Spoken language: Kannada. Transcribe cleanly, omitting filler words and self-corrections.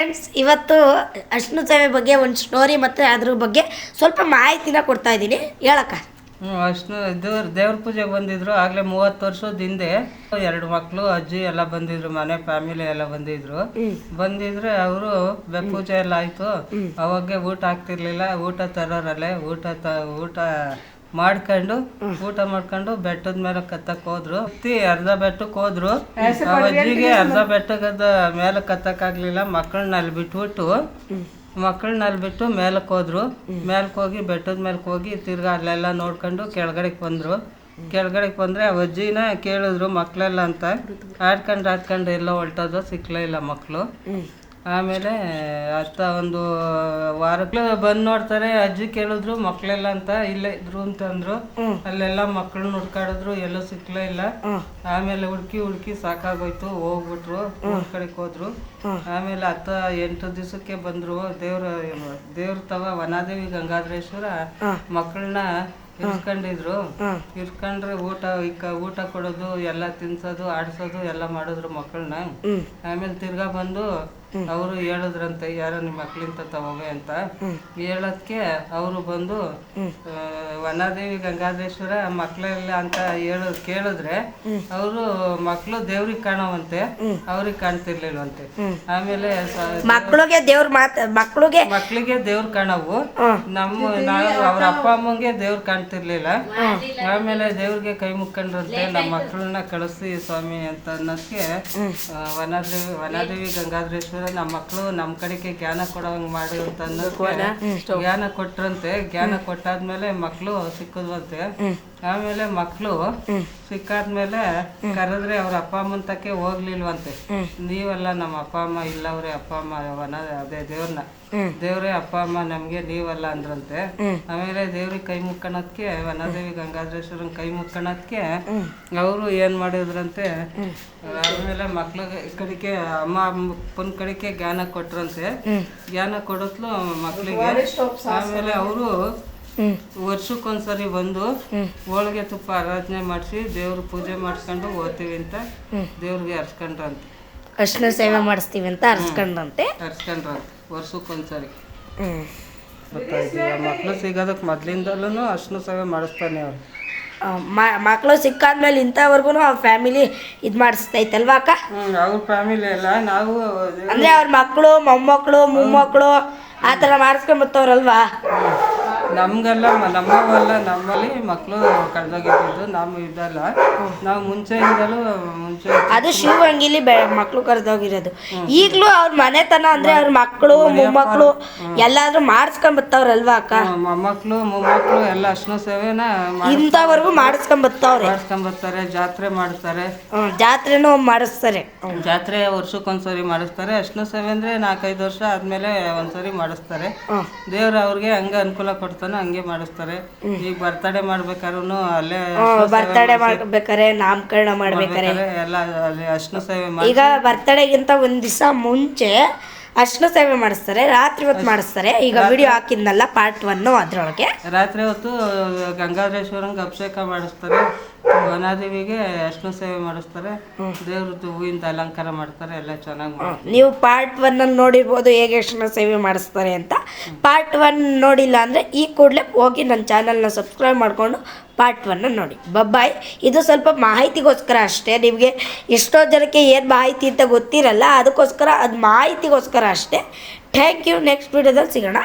ಫ್ರೆಂಡ್ಸ್, ಇವತ್ತು ಅಶ್ನು ಸೇವೆ ಬಗ್ಗೆ ಒಂದು ಸ್ಟೋರಿ ಮತ್ತು ಅದ್ರ ಬಗ್ಗೆ ಸ್ವಲ್ಪ ಮಾಹಿತಿನ ಕೊಡ್ತಾ ಇದ್ದೀನಿ. ಹೇಳಕ್ಕ. ಅಷ್ಟು ದೇವ್ರ ಪೂಜೆಗೆ ಬಂದಿದ್ರು. ಆಗಲೇ 30 ವರ್ಷದ ಹಿಂದೆ 2 ಮಕ್ಕಳು, ಅಜ್ಜಿ ಎಲ್ಲ ಬಂದಿದ್ರು, ಮನೆ ಫ್ಯಾಮಿಲಿ ಎಲ್ಲ ಬಂದಿದ್ರೆ ಅವರು ಪೂಜೆ ಎಲ್ಲ ಆಯಿತು. ಅವಾಗೆ ಊಟ ಆಗ್ತಿರ್ಲಿಲ್ಲ. ಊಟ ತರೋರಲ್ಲೇ ಊಟ ಮಾಡ್ಕೊಂಡು ಬೆಟ್ಟದ ಮೇಲೆ ಕತ್ತಕ್ ಹೋದ್ರು. ಅರ್ಧ ಬೆಟ್ಟಕ್ಕೆ ಹೋದ್ರು. ಅಜ್ಜಿಗೆ ಅರ್ಧ ಬೆಟ್ಟದ ಮೇಲೆ ಕತ್ತಕ್ಕಾಗ್ಲಿಲ್ಲ. ಮಕ್ಕಳನ್ನ ಅಲ್ಲಿ ಬಿಟ್ಟು ಮೇಲಕ್ಕೆ ಹೋದ್ರು. ಮೇಲಕ್ಕೆ ಹೋಗಿ ಬೆಟ್ಟದ ಮೇಲಕ್ಕೆ ಹೋಗಿ ತಿರ್ಗಾ ಅಲ್ಲೆಲ್ಲ ನೋಡ್ಕೊಂಡು ಕೆಳಗಡೆಗೆ ಬಂದ್ರೆ ಆ ಅಜ್ಜಿನ ಕೇಳಿದ್ರು ಮಕ್ಕಳೆಲ್ಲ ಅಂತ. ಆಡ್ಕೊಂಡು ಎಲ್ಲ ಹೊಲ್ಟೋದು, ಸಿಕ್ಲೇ ಇಲ್ಲ ಮಕ್ಕಳು. ಆಮೇಲೆ ಒಂದು ವಾರಕ್ಕೆ ಬಂದು ನೋಡ್ತಾರೆ. ಅಜ್ಜಿ ಕೇಳಿದ್ರು ಮಕ್ಕಳೆಲ್ಲ ಅಂತ. ಇಲ್ಲೇ ಇದ್ರು ಅಂತಂದ್ರು. ಅಲ್ಲೆಲ್ಲ ಮಕ್ಕಳನ್ನ ಹುಡ್ಕಾಡಿದ್ರು, ಎಲ್ಲೂ ಸಿಕ್ಲೇ ಇಲ್ಲ. ಆಮೇಲೆ ಹುಡುಕಿ ಸಾಕಾಗೋಯ್ತು. ಹೋಗ್ಬಿಟ್ರು, ಊರ್ ಕಡೆಗೆ ಹೋದ್ರು. ಆಮೇಲೆ 8 ದಿವಸಕ್ಕೆ ಬಂದ್ರು. ದೇವ್ರ ತವ ವನಾದೇವಿ ಗಂಗಾಧರೇಶ್ವರ ಮಕ್ಕಳನ್ನ ಇರ್ಕೊಂಡ್ರೆ ಊಟ ಕೊಡೋದು, ಎಲ್ಲ ತಿನ್ಸೋದು, ಆಡ್ಸೋದು ಎಲ್ಲ ಮಾಡಿದ್ರು ಮಕ್ಕಳನ್ನ. ಆಮೇಲೆ ತಿರ್ಗಾ ಬಂದು ಅವರು ಹೇಳಿದ್ರಂತೆ, ಯಾರೋ ನಿಮ್ಮ ಮಕ್ಳಿಂತ ತಗೋವೆ ಅಂತ ಹೇಳೋದಕ್ಕೆ ಅವರು ಬಂದು ವನಾದೇವಿ ಗಂಗಾಧರೇಶ್ವರ ಮಕ್ಳೆಲ್ಲ ಅಂತ ಕೇಳಿದ್ರೆ ಅವರು ಮಕ್ಳು ದೇವ್ರಿಗೆ ಕಾಣವಂತೆ, ಅವ್ರಿಗೆ ಕಾಣ್ತಿರ್ಲಿಲ್ವಂತೆ. ಆಮೇಲೆ ಮಕ್ಳಿಗೆ ದೇವ್ರ ಕಾಣವು, ಅವ್ರ ಅಪ್ಪ ಅಮ್ಮಂಗೆ ದೇವ್ರ ಕಾಣ್ತಿರ್ಲಿಲ್ಲ. ಆಮೇಲೆ ದೇವ್ರಿಗೆ ಕೈ ಮುಕ್ಕೊಂಡ್ರಂತೆ, ನಮ್ಮ ಮಕ್ಕಳನ್ನ ಕಳಿಸಿ ಸ್ವಾಮಿ ಅಂತ ಅನ್ನೋದಕ್ಕೆ ವನಾದೇವಿ ಗಂಗಾಧರೇಶ್ವರ ನಮ್ಮ ಮಕ್ಕಳು ನಮ್ಮ ಕಡೆಗೆ ಜ್ಞಾನ ಕೊಡೋಂಗ್ ಮಾಡಿ ಅಂತ ಅನ್ನೋದಕ್ಕೆ ಜ್ಞಾನ ಕೊಟ್ರಂತೆ. ಜ್ಞಾನ ಕೊಟ್ಟಾದ್ಮೇಲೆ ಮಕ್ಕಳು ಸಿಕ್ಕದ್ವಂತೆ. ಆಮೇಲೆ ಮಕ್ಕಳು ಸಿಕ್ಕಾದ್ಮೇಲೆ ಕರೆದ್ರೆ ಅವ್ರ ಅಪ್ಪ ಅಮ್ಮನ ತಕ್ಕೆ ಹೋಗ್ಲಿಲ್ವಂತೆ. ನೀವೆಲ್ಲ ನಮ್ಮ ಅಪ್ಪ ಅಮ್ಮ ಇಲ್ಲವ್ರೆ, ಅಪ್ಪ ಅಮ್ಮ ಅದೇ ದೇವ್ರೇ ಅಪ್ಪ ಅಮ್ಮ ನಮ್ಗೆ ನೀವಲ್ಲ ಅಂದ್ರಂತೆ. ಆಮೇಲೆ ದೇವ್ರಿಗೆ ಕೈ ಮುಕ್ಕಣಕ್ಕೆ, ವನಾದೇವಿ ಗಂಗಾಧರೇಶ್ವರನ್ ಕೈ ಮುಕ್ಕಣಕ್ಕೆ ಅವರು ಏನ್ ಮಾಡಿದ್ರಂತೆ. ಆಮೇಲೆ ಮಕ್ಳ ಕಡೆಗೆ ಅಮ್ಮ ಅಪ್ಪನ ಕಡೆಗೆ ಜ್ಞಾನ ಕೊಟ್ರಂತೆ. ಜ್ಞಾನ ಕೊಡತ್ಲು ಮಕ್ಳಿಗೆ. ಆಮೇಲೆ ಅವರು ವರ್ಷಕ್ಕೊಂದ್ಸರಿ ಬಂದು ಹೋಳಿಗೆ ತುಪ್ಪ ಆರಾಧನೆ ಮಾಡಿಸಿ ದೇವ್ರ ಪೂಜೆ ಮಾಡಿಸ್ಕೊಂಡು ಹೋಗ್ತೀವಿ ಅಂತ ದೇವ್ರಿಗೆ ಹರ್ಸ್ಕೊಂಡ್ರಂತೆ. ಅರ್ಶಿನ ಸೇವೆ ಮಾಡಿಸ್ತೀವಿ ಅಂತ ಹರ್ಸ್ಕೊಂಡ್ರಂತೆ. ವರ್ಷಕ್ಕೊಂದ್ಸರಿ ಮಕ್ಳು ಸಿಗೋದಕ್ಕೆ ಮೊದ್ಲಿಂದಲೂ ಅರ್ಶಿನ ಸೇವೆ ಮಾಡಿಸ್ತಾನೆ ಅವ್ರು. ಮಕ್ಕಳು ಸಿಕ್ಕಾದ್ಮೇಲೆ ಇಂಥವ್ರಿಗೂ ಅವ್ರ ಫ್ಯಾಮಿಲಿ ಇದು ಮಾಡಿಸ್ತೈತಲ್ವಾ ಅಕ್ಕ? ಅವ್ರ ಫ್ಯಾಮಿಲಿ ಎಲ್ಲ ನಾವು ಅಂದ್ರೆ ಅವ್ರ ಮಕ್ಕಳು, ಮೊಮ್ಮಕ್ಕಳು ಆ ಥರ ಮಾಡಿಸ್ಕೊಂಬತ್ತವ್ರಲ್ವಾ? ನಮ್ಗೆಲ್ಲ ನಮ್ಮಲ್ಲಿ ಮಕ್ಕಳು ಕಳೆದೋಗಿದ್ದು ನಮ್ಮ ಇದಲ್ಲ. ನಾವು ಮುಂಚೆಯಿಂದಲೂ ಅದು ಶಿವಂಗಿಲಿ ಮಕ್ಕಳು ಕರೆದೋಗಿರೋದು. ಈಗಲೂ ಅವ್ರ ಮನೆತನ ಅಂದ್ರೆ ಅವ್ರ ಮಕ್ಕಳು ಮೊಮ್ಮಕ್ಕಳು ಎಲ್ಲಾದ್ರೂ ಮಾಡಿಸ್ಕೊಂಬತ್ತವ್ರಲ್ವಾ ಅಕ್ಕ? ಮೊಮ್ಮಕ್ಕಳು ಎಲ್ಲ ಅರ್ಶಿನ ಸೇವೆನ ಇಂಥವರೆಗೂ ಮಾಡಿಸ್ಕೊಂಬತ್ತಾರೆ. ಜಾತ್ರೆ ಮಾಡ್ತಾರೆ, ಜಾತ್ರೆನೂ ಮಾಡಿಸ್ತಾರೆ. ಜಾತ್ರೆ ವರ್ಷಕ್ಕೊಂದ್ಸರಿ ಮಾಡಿಸ್ತಾರೆ. ಅರ್ಶಿನ ಸೇವೆ ಅಂದ್ರೆ 4-5 ವರ್ಷ ಆದ್ಮೇಲೆ ಒಂದ್ಸರಿ ಮಾಡಿಸ್ತಾರೆ. ದೇವ್ರ ಅವ್ರಿಗೆ ಹಂಗ ಅನುಕೂಲ ಕೊಡ್ತಾನೆ, ಹಂಗೆ ಮಾಡಿಸ್ತಾರೆ. ಈಗ ಬರ್ತಡೇ ಮಾಡ್ಬೇಕಾದ್ರೂ ಅಲ್ಲೇ ಬರ್ತಡೇ ಮಾಡ್ಬೇಕಾರೆ, ನಾಮಕರಣ ಮಾಡ್ಬೇಕಾರೆ ಎಲ್ಲ ಅರ್ಶಿನ ಸೇವೆ. ಈಗ ಬರ್ತಡೇಗಿಂತ ಒಂದ್ ದಿವಸ ಮುಂಚೆ ಅರ್ಶಿನ ಸೇವೆ ಮಾಡಿಸ್ತಾರೆ, ರಾತ್ರಿ ಹೊತ್ತು ಮಾಡಿಸ್ತಾರೆ. ಈಗ ವಿಡಿಯೋ ಹಾಕಿದ್ನಲ್ಲ ಪಾರ್ಟ್ 1, ಅದ್ರೊಳಗೆ ರಾತ್ರಿ ಹೊತ್ತು ಗಂಗಾಧರೇಶ್ವರಂಗೆ ಅಭಿಷೇಕ ಮಾಡಿಸ್ತಾರೆ, ವನಾದೇವಿಗೆ ಅರ್ಶಿನ ಸೇವೆ ಮಾಡಿಸ್ತಾರೆ, ದೇವ್ರದ್ದು ಹೂವಿಂದ ಅಲಂಕಾರ ಮಾಡ್ತಾರೆ. ಎಲ್ಲ ಚೆನ್ನಾಗಿ ನೀವು ಪಾರ್ಟ್ 1 ನೋಡಿರ್ಬೋದು ಹೇಗೆ ಅರ್ಶಿನ ಸೇವೆ ಮಾಡಿಸ್ತಾರೆ ಅಂತ. ಪಾರ್ಟ್ 1 ನೋಡಿಲ್ಲ ಅಂದರೆ ಈ ಕೂಡಲೇ ಹೋಗಿ ನನ್ನ ಚಾನಲ್ನ ಸಬ್ಸ್ಕ್ರೈಬ್ ಮಾಡಿಕೊಂಡು ಪಾರ್ಟ್ 1 ನೋಡಿ. ಬಬ್ಬಾಯ್. ಇದು ಸ್ವಲ್ಪ ಮಾಹಿತಿಗೋಸ್ಕರ ಅಷ್ಟೇ. ನಿಮಗೆ ಎಷ್ಟೋ ಜನಕ್ಕೆ ಏನು ಮಾಹಿತಿ ಅಂತ ಗೊತ್ತಿರಲ್ಲ, ಅದಕ್ಕೋಸ್ಕರ ಅದು ಮಾಹಿತಿಗೋಸ್ಕರ ಅಷ್ಟೇ. Thank you. ನೆಕ್ಸ್ಟ್ ವಿಡಿಯೋದಲ್ಲಿ ಸಿಗೋಣ.